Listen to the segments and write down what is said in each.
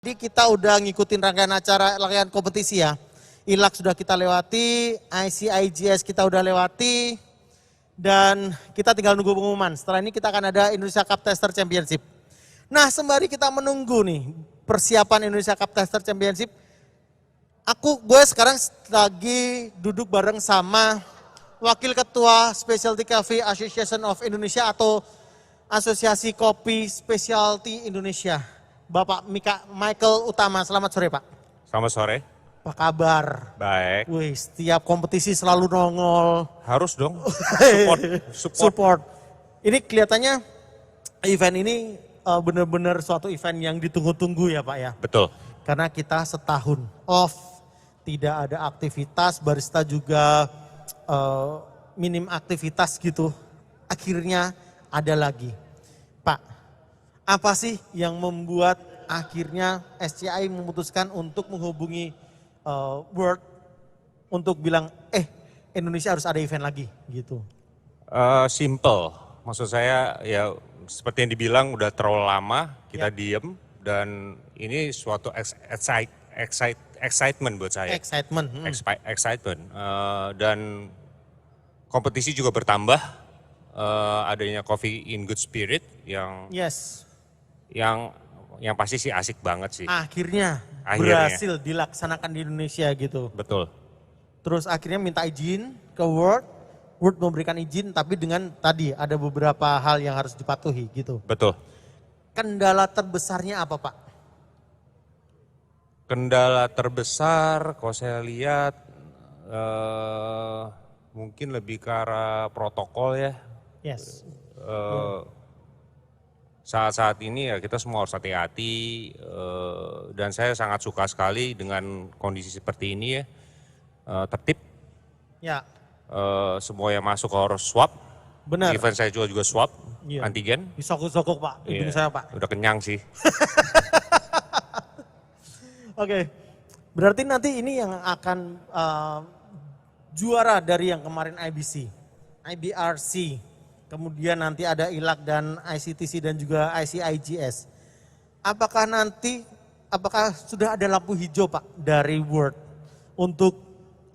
Jadi kita udah ngikutin rangkaian kompetisi ya. ILAK sudah kita lewati, ICIGS kita udah lewati, dan kita tinggal nunggu pengumuman. Setelah ini kita akan ada Indonesia Cup Tester Championship. Nah, sembari kita menunggu nih persiapan Indonesia Cup Tester Championship, gue sekarang lagi duduk bareng sama Wakil Ketua Specialty Coffee Association of Indonesia atau Asosiasi Kopi Specialty Indonesia. Bapak Michael Utama, selamat sore Pak. Selamat sore. Apa kabar? Baik. Wih, setiap kompetisi selalu nongol. Harus dong. Support. Ini kelihatannya event ini benar-benar suatu event yang ditunggu-tunggu ya Pak ya. Betul. Karena kita setahun off, tidak ada aktivitas, barista juga minim aktivitas gitu. Akhirnya ada lagi. Pak, apa sih yang membuat akhirnya SCI memutuskan untuk menghubungi World untuk bilang, Indonesia harus ada event lagi gitu? Simple. Maksud saya ya seperti yang dibilang udah terlalu lama kita diem dan ini suatu excitement buat saya. Excitement. Excitement. Dan kompetisi juga bertambah. Adanya Coffee in Good Spirit yang yang pasti sih asik banget sih. Akhirnya berhasil dilaksanakan di Indonesia gitu. Betul. Terus akhirnya minta izin ke World memberikan izin tapi dengan tadi ada beberapa hal yang harus dipatuhi gitu. Betul. Kendala terbesarnya apa Pak? Kendala terbesar kalau saya lihat mungkin lebih ke arah protokol ya. Yes. Saat-saat ini ya kita semua harus hati-hati dan saya sangat suka sekali dengan kondisi seperti ini ya, tertib. Ya. Semua yang masuk harus swab. Benar. Event saya juga swab, antigen. Disokok-sokok Pak, hidung saya Pak. Udah kenyang sih. Oke, berarti nanti ini yang akan juara dari yang kemarin IBRC. Kemudian nanti ada ILAK dan ICTC dan juga ICIGS. Apakah sudah ada lampu hijau Pak dari World untuk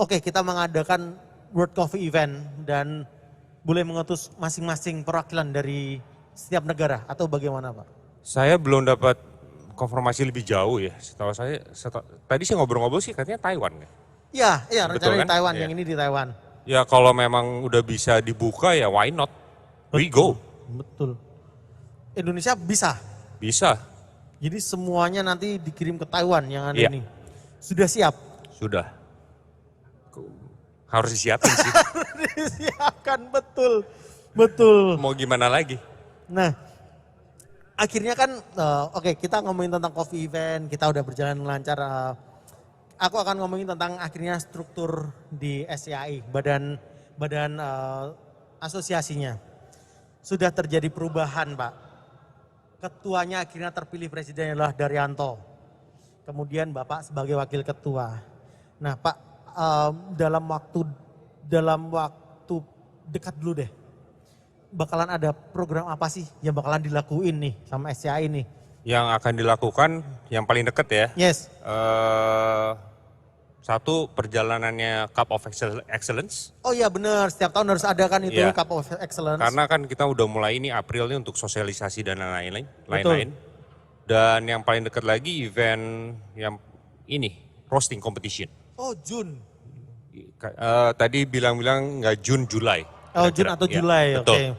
kita mengadakan World Coffee Event dan boleh mengutus masing-masing perwakilan dari setiap negara atau bagaimana Pak? Saya belum dapat konfirmasi lebih jauh ya. Setahu saya tadi saya ngobrol-ngobrol sih katanya Taiwan ya. Iya rencana di Taiwan, yang ini di Taiwan. Ya kalau memang udah bisa dibuka ya why not? We go. Betul. Indonesia bisa? Bisa. Jadi semuanya nanti dikirim ke Taiwan yang ada ini. Sudah siap? Sudah. Harus disiapin sih. Disiapkan, betul. Mau gimana lagi? Nah, akhirnya kan kita ngomongin tentang coffee event, kita udah berjalan lancar. Aku akan ngomongin tentang akhirnya struktur di SCI, badan asosiasinya. Sudah terjadi perubahan Pak. Ketuanya akhirnya terpilih presiden adalah Daryanto. Kemudian Bapak sebagai wakil ketua. Nah Pak, dalam waktu dekat dulu deh, bakalan ada program apa sih yang bakalan dilakuin nih sama SCI ini? Yang akan dilakukan yang paling dekat ya. Yes. Satu, perjalanannya Cup of Excellence. Oh iya benar, setiap tahun harus ada kan itu Cup of Excellence. Karena kan kita udah mulai ini April nih untuk sosialisasi dan lain-lain. Dan yang paling dekat lagi event yang ini, roasting competition. Oh Jun. Tadi bilang-bilang nggak Jun, Julai. Oh Jun atau Julai, Betul.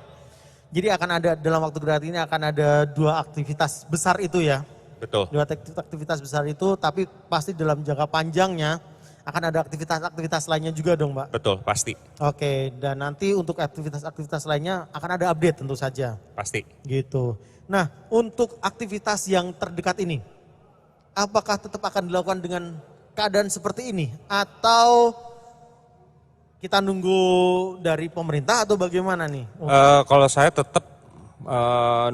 Jadi akan ada dalam waktu dekat ini akan ada 2 aktivitas besar itu ya. Betul. 2 aktivitas besar itu, tapi pasti dalam jangka panjangnya akan ada aktivitas lainnya juga dong Mbak? Betul, pasti. Oke, dan nanti untuk aktivitas lainnya akan ada update tentu saja. Pasti. Gitu. Nah, untuk aktivitas yang terdekat ini, apakah tetap akan dilakukan dengan keadaan seperti ini? Atau kita nunggu dari pemerintah atau bagaimana nih? Kalau saya tetap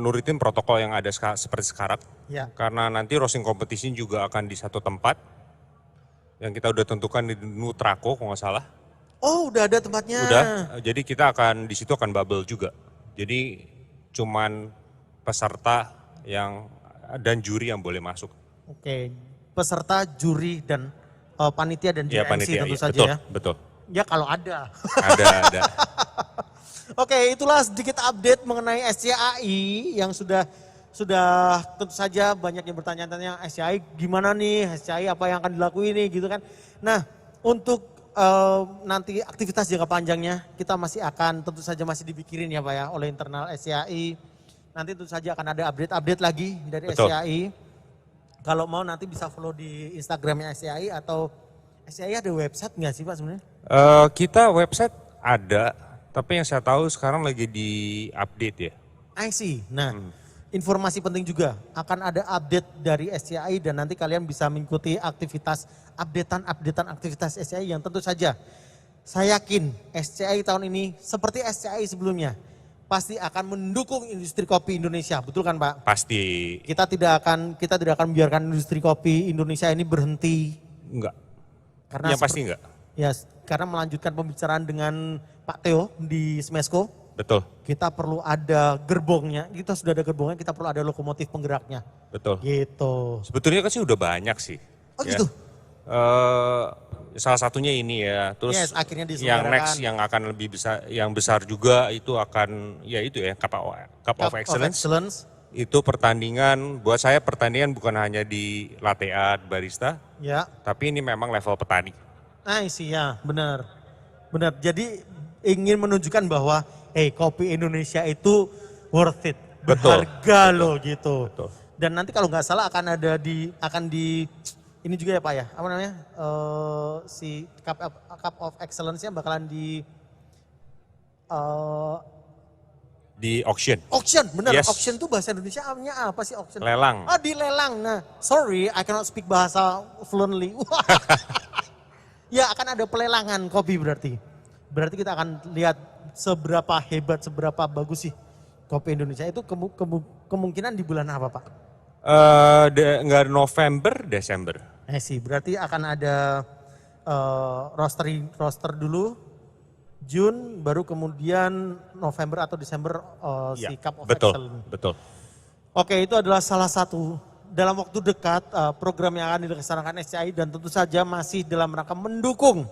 nurutin protokol yang ada seperti sekarang. Ya. Karena nanti roasting competition juga akan di satu tempat yang kita udah tentukan di Nutraco kalau nggak salah. Oh udah ada tempatnya? Udah, jadi kita akan di situ akan bubble juga. Jadi cuman peserta yang dan juri yang boleh masuk. Oke, peserta, juri, dan panitia dan juga Ya MC panitia, tentu ya, saja betul, ya. betul. Ya kalau ada. Ada. Oke, itulah sedikit update mengenai SCAI yang sudah tentu saja banyak yang bertanya-tanya SCAI gimana nih, SCAI apa yang akan dilakuin nih gitu kan. Nah, untuk nanti aktivitas jangka panjangnya kita tentu saja masih dipikirin ya Pak ya oleh internal SCAI. Nanti tentu saja akan ada update lagi dari Betul. SCAI. Kalau mau nanti bisa follow di Instagramnya SCAI atau SCAI ada website nggak sih Pak sebenarnya? Kita website ada, tapi yang saya tahu sekarang lagi di-update ya. I see. Nah, informasi penting juga akan ada update dari SCAI dan nanti kalian bisa mengikuti updatean aktivitas SCAI yang tentu saja saya yakin SCAI tahun ini seperti SCAI sebelumnya pasti akan mendukung industri kopi Indonesia, betul kan Pak? Pasti Kita tidak akan membiarkan industri kopi Indonesia ini berhenti. enggak. Karena Ya pasti enggak. Ya, karena melanjutkan pembicaraan dengan Pak Theo di Smesco, Betul, kita perlu ada gerbongnya. Kita sudah ada gerbongnya, kita perlu ada lokomotif penggeraknya. betul. Gitu. Sebetulnya kan sih udah banyak sih. Oh ya. gitu? Salah satunya ini ya. Terus Yes, akhirnya yang diselenggarakan. next yang akan lebih besar, yang besar juga itu akan ya itu ya Cup of Excellence. Itu pertandingan, buat saya pertandingan bukan hanya di latte art barista, Ya, tapi ini memang level petani. I see ya, benar. Benar, jadi ingin menunjukkan bahwa kopi Indonesia itu worth it. Betul, Berharga loh gitu. betul. Dan nanti kalau nggak salah akan di ini juga ya Pak ya, apa namanya, si Cup of Excellence-nya bakalan Di auction, auction, benar. Yes. Auction tuh bahasa Indonesia-nya apa sih auction? lelang. Ah, dilelang. Nah, sorry, I cannot speak bahasa fluently. Ya, akan ada pelelangan kopi berarti. Berarti kita akan lihat seberapa hebat, seberapa bagus sih kopi Indonesia. Itu kemungkinan di bulan apa Pak? Enggak November, Desember. Sih, berarti akan ada roster dulu, June, baru kemudian November atau Desember si Cup of betul, Excellence. betul. Oke, itu adalah salah satu dalam waktu dekat program yang akan dilaksanakan SCAI dan tentu saja masih dalam rangka mendukung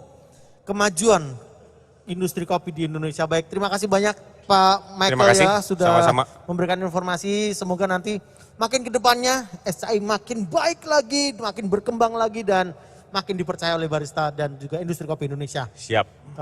kemajuan industri kopi di Indonesia. Baik, terima kasih banyak Pak Michael Terima kasih, ya sudah sama-sama. memberikan informasi. Semoga nanti makin ke depannya SCAI makin baik lagi, makin berkembang lagi dan makin dipercaya oleh barista dan juga industri kopi Indonesia. Siap.